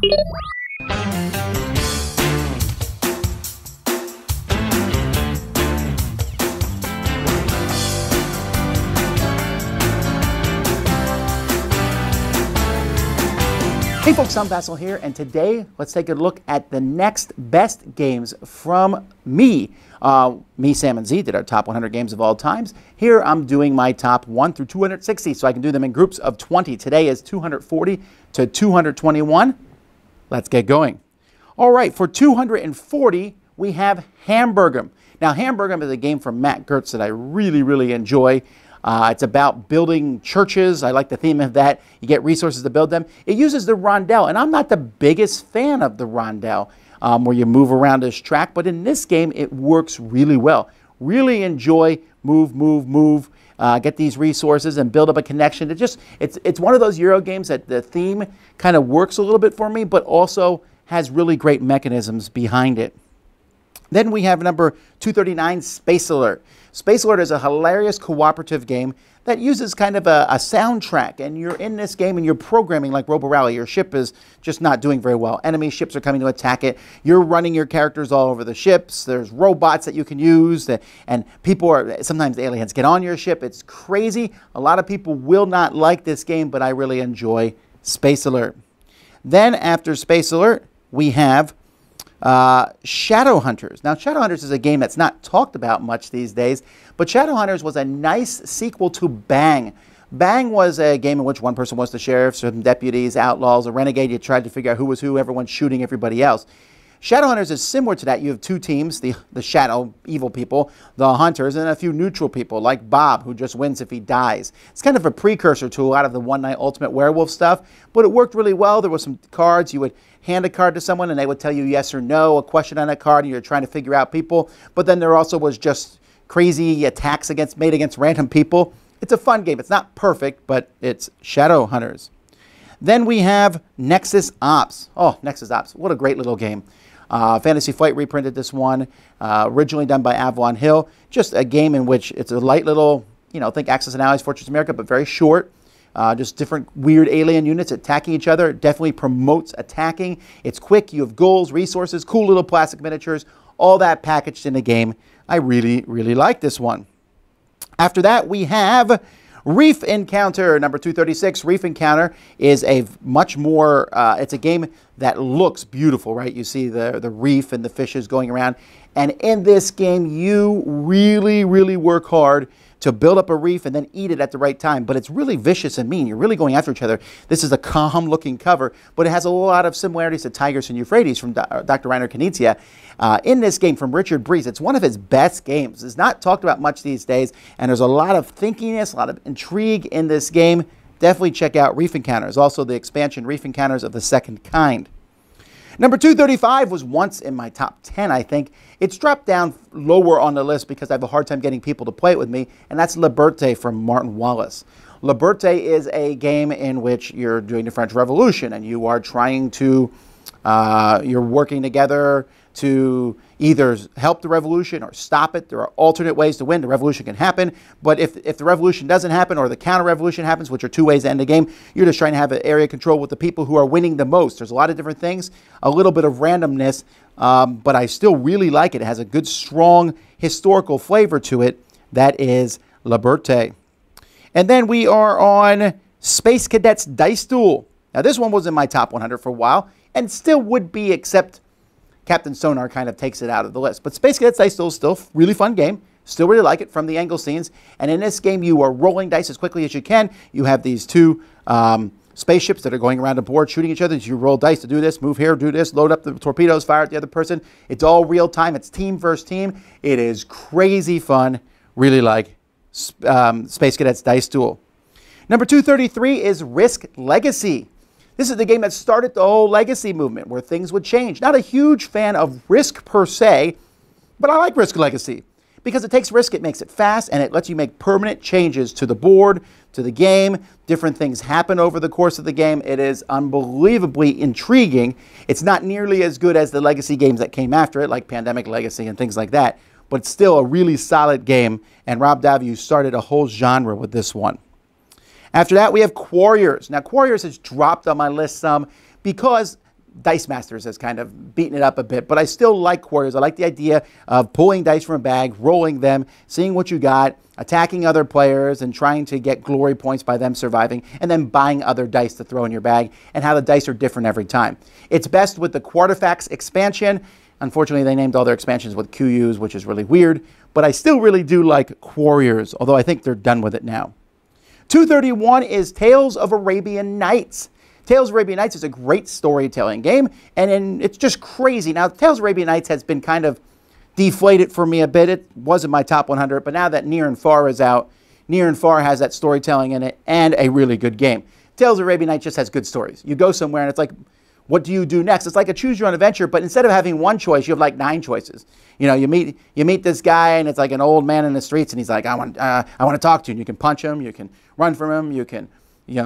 Hey folks, I'm Vasel here, and today let's take a look at the next best games from me. Sam, and Z did our top 100 games of all times. Here I'm doing my top 1 through 260, so I can do them in groups of 20. Today is 240 to 221. Let's get going. All right, for 240, we have Hamburgum. Now, Hamburgum is a game from Matt Gertz that I really enjoy. It's about building churches. I like the theme of that. You get resources to build them. It uses the rondel, and I'm not the biggest fan of the rondel where you move around this track, but in this game, it works really well. Really enjoy move, get these resources and build up a connection. It's one of those Euro games that the theme kind of works a little bit for me, but also has really great mechanisms behind it. Then we have number 239, Space Alert. Space Alert is a hilarious cooperative game that uses kind of a soundtrack, and you're in this game and you're programming like Robo Rally. Your ship is just not doing very well. Enemy ships are coming to attack it. You're running your characters all over the ships. There's robots that you can use, and sometimes the aliens get on your ship. It's crazy. A lot of people will not like this game, but I really enjoy Space Alert. Then after Space Alert, we have Shadowhunters. Now, Shadowhunters is a game that's not talked about much these days, but Shadowhunters was a nice sequel to Bang. Bang was a game in which one person was the sheriff, certain deputies, outlaws, a renegade. You tried to figure out who was who, everyone's shooting everybody else. Shadowhunters is similar to that. You have two teams, the shadow, evil people, the hunters, and a few neutral people, like Bob, who just wins if he dies. It's kind of a precursor to a lot of the One Night Ultimate Werewolf stuff, but it worked really well. There were some cards. You would hand a card to someone, and they would tell you yes or no, a question on that card, and you're trying to figure out people. But then there also was just crazy attacks made against random people. It's a fun game. It's not perfect, but it's Shadowhunters. Then we have Nexus Ops. Oh, Nexus Ops. What a great little game. Fantasy Flight reprinted this one, originally done by Avalon Hill. Just a game in which it's a light little, think Axis and Allies, Fortress America, but very short. Just different weird alien units attacking each other. It definitely promotes attacking. It's quick. You have goals, resources, cool little plastic miniatures, all that packaged in a game. I really like this one. After that, we have Reef Encounter, number 236. Reef Encounter is a much more, it's a game that looks beautiful, right? You see the reef and the fishes going around. And in this game, you really work hard to build up a reef and then eat it at the right time. But it's really vicious and mean. You're really going after each other. This is a calm-looking cover, but it has a lot of similarities to Tigris and Euphrates from Dr. Rainer Knizia. In this game from Richard Breeze, it's one of his best games. It's not talked about much these days, and there's a lot of thinkiness, a lot of intrigue in this game. Definitely check out Reef Encounters. Also, the expansion Reef Encounters of the Second Kind. Number 235 was once in my top 10, I think. It's dropped down lower on the list because I have a hard time getting people to play it with me, and that's Liberté from Martin Wallace. Liberté is a game in which you're doing the French Revolution, and you are trying to, you're working together to either help the revolution or stop it. There are alternate ways to win. The revolution can happen, but if the revolution doesn't happen or the counter-revolution happens, which are two ways to end the game, you're just trying to have an area control with the people who are winning the most. There's a lot of different things, a little bit of randomness, but I still really like it. It has a good, strong historical flavor to it. That is Liberté. And then we are on Space Cadets Dice Duel. Now, this one was in my top 100 for a while and still would be, except Captain Sonar kind of takes it out of the list. But Space Cadets Dice Duel is still a really fun game. Still really like it from the angle scenes. And in this game, you are rolling dice as quickly as you can. You have these two spaceships that are going around the board shooting each other. You roll dice to do this, move here, do this, load up the torpedoes, fire at the other person. It's all real time. It's team versus team. It is crazy fun. Really like Space Cadets Dice Duel. Number 233 is Risk Legacy. This is the game that started the whole legacy movement where things would change. Not a huge fan of Risk per se, but I like Risk Legacy because it takes risk, it makes it fast, and it lets you make permanent changes to the board, to the game. Different things happen over the course of the game. It is unbelievably intriguing. It's not nearly as good as the legacy games that came after it, like Pandemic Legacy and things like that, but it's still a really solid game, and Rob Daviau started a whole genre with this one. After that, we have Quarriors. Now, Quarriors has dropped on my list some because Dice Masters has kind of beaten it up a bit, but I still like Quarriors. I like the idea of pulling dice from a bag, rolling them, seeing what you got, attacking other players, and trying to get glory points by them surviving, and then buying other dice to throw in your bag, and how the dice are different every time. It's best with the Quarterfacts expansion. Unfortunately, they named all their expansions with QUs, which is really weird, but I still really do like Quarriors, although I think they're done with it now. 231 is Tales of Arabian Nights. Tales of Arabian Nights is a great storytelling game, and it's just crazy. Now, Tales of Arabian Nights has been kind of deflated for me a bit. It wasn't my top 100, but now that Near and Far is out, Near and Far has that storytelling in it and a really good game. Tales of Arabian Nights just has good stories. You go somewhere and it's like, what do you do next? It's like a choose your own adventure, but instead of having one choice, you have like 9 choices. You know, you meet this guy, and it's like an old man in the streets, and he's like, I want to talk to you. And you can punch him, you can run from him, you can,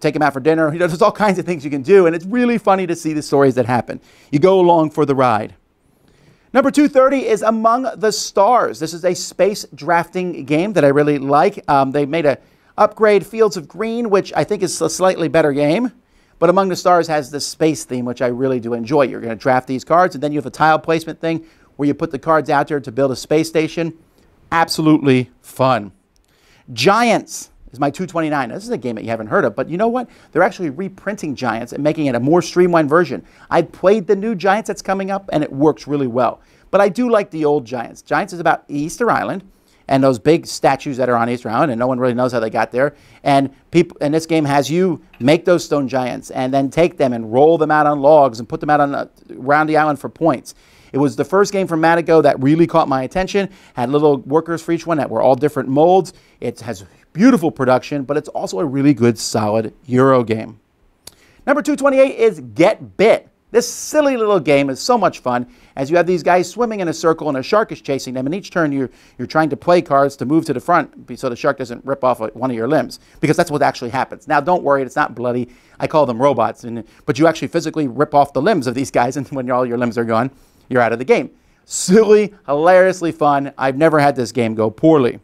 take him out for dinner. There's all kinds of things you can do, and it's really funny to see the stories that happen. You go along for the ride. Number 230 is Among the Stars. This is a space drafting game that I really like. They made a upgrade Fields of Green, which I think is a slightly better game. But Among the Stars has this space theme, which I really do enjoy. You're going to draft these cards, and then you have a tile placement thing where you put the cards out there to build a space station. Absolutely fun. Giants is my 229. Now, this is a game that you haven't heard of, but you know what? They're actually reprinting Giants and making it a more streamlined version. I played the new Giants that's coming up, and it works really well. But I do like the old Giants. Giants is about Easter Island and those big statues that are on Easter Island, and no one really knows how they got there. And this game has you make those stone giants and then take them and roll them out on logs and put them out around the island for points. It was the first game from Matago that really caught my attention. Had little workers for each one that were all different molds. It has beautiful production, but it's also a really good, solid Euro game. Number 228 is Get Bit. This silly little game is so much fun as you have these guys swimming in a circle and a shark is chasing them, and each turn you're trying to play cards to move to the front so the shark doesn't rip off one of your limbs, because that's what actually happens. Now, don't worry, it's not bloody. I call them robots, but you actually physically rip off the limbs of these guys, and when all your limbs are gone, you're out of the game. Silly, hilariously fun. I've never had this game go poorly.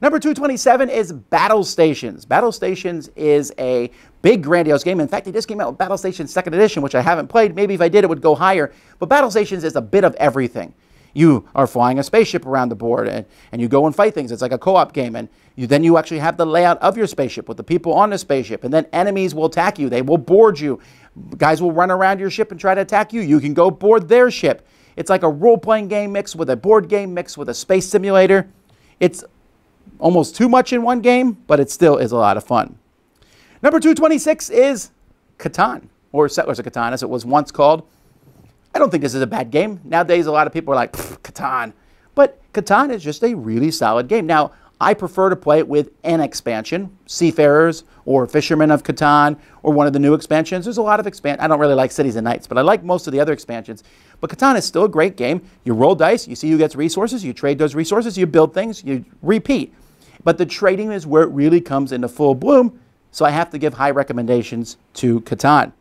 Number 227 is Battle Stations. Battle Stations is a big, grandiose game. In fact, they just came out with Battle Stations 2nd Edition, which I haven't played. Maybe if I did, it would go higher. But Battle Stations is a bit of everything. You are flying a spaceship around the board, and you go and fight things. It's like a co-op game. And then you actually have the layout of your spaceship with the people on the spaceship. And then enemies will attack you. They will board you. Guys will run around your ship and try to attack you. You can go board their ship. It's like a role-playing game mixed with a board game mixed with a space simulator. It's almost too much in one game, but it still is a lot of fun. Number 226 is Catan, or Settlers of Catan, as it was once called. I don't think this is a bad game. Nowadays, a lot of people are like, Catan. But Catan is just a really solid game. Now, I prefer to play it with an expansion, Seafarers or Fishermen of Catan, or one of the new expansions. There's a lot of I don't really like Cities and Knights, but I like most of the other expansions. But Catan is still a great game. You roll dice, you see who gets resources, you trade those resources, you build things, you repeat. But the trading is where it really comes into full bloom, so I have to give high recommendations to Catan.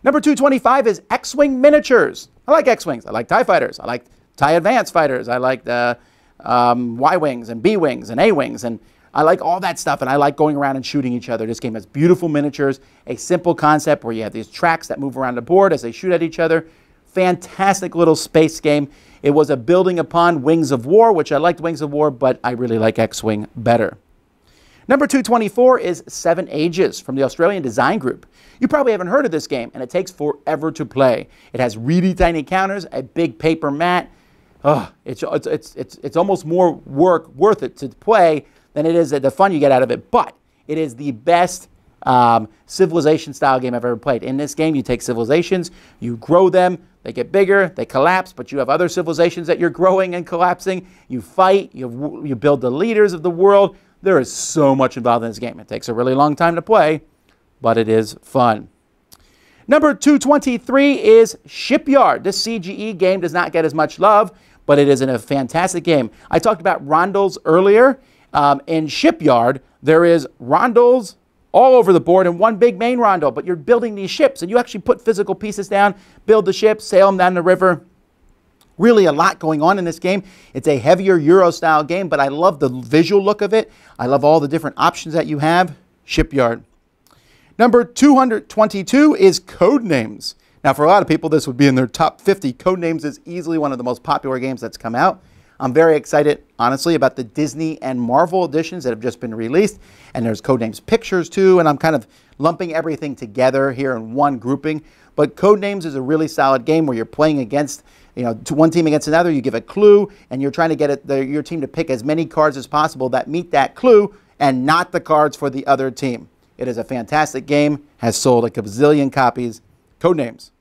Number 225 is X-Wing Miniatures. I like X-Wings. I like TIE Fighters. I like TIE Advanced Fighters. I like the Y-Wings and B-Wings and A-Wings, and I like all that stuff, and I like going around and shooting each other. This game has beautiful miniatures, a simple concept where you have these tracks that move around the board as they shoot at each other. Fantastic little space game. It was a building upon Wings of War, which I liked Wings of War, but I really like X-Wing better. Number 224 is 7 Ages from the Australian Design Group. You probably haven't heard of this game, and it takes forever to play. It has really tiny counters, a big paper mat. Oh, it's almost more worth it to play than it is the fun you get out of it, but it is the best civilization-style game I've ever played. In this game, you take civilizations, you grow them, they get bigger, they collapse, but you have other civilizations that you're growing and collapsing. You fight, you build the leaders of the world. There is so much involved in this game. It takes a really long time to play, but it is fun. Number 223 is Shipyard. This CGE game does not get as much love, but it is a fantastic game. I talked about rondels earlier. In Shipyard, there is rondels all over the board and one big main rondel, but you're building these ships, and you actually put physical pieces down, build the ships, sail them down the river. Really a lot going on in this game. It's a heavier Euro-style game, but I love the visual look of it. I love all the different options that you have. Shipyard. Number 222 is Codenames. Now, for a lot of people, this would be in their top 50. Codenames is easily one of the most popular games that's come out. I'm very excited, honestly, about the Disney and Marvel editions that have just been released. And there's Codenames Pictures, too. And I'm kind of lumping everything together here in one grouping. But Codenames is a really solid game where you're playing against, one team against another. You give a clue, and you're trying to get your team to pick as many cards as possible that meet that clue and not the cards for the other team. It is a fantastic game, has sold like a bazillion copies. Codenames.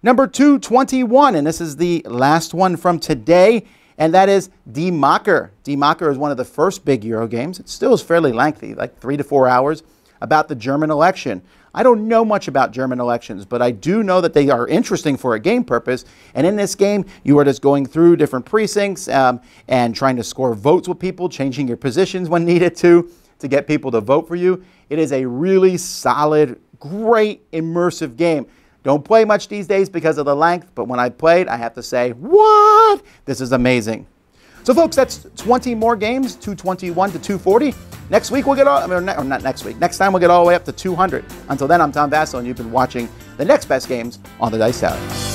Number 221, and this is the last one from today, and that is Die Macher. Die Macher is one of the first big Euro games. It still is fairly lengthy, like 3 to 4 hours, about the German election. I don't know much about German elections, but I do know that they are interesting for a game purpose. And in this game, you are just going through different precincts and trying to score votes with people, changing your positions when needed to get people to vote for you. It is a really solid, great, immersive game. Don't play much these days because of the length, but when I played, I have to say, what? This is amazing. So folks, that's 20 more games, 221 to 240. Next week we'll get all, or not next week, next time we'll get all the way up to 200. Until then, I'm Tom Vasel, and you've been watching the next best games on the Dice Tower.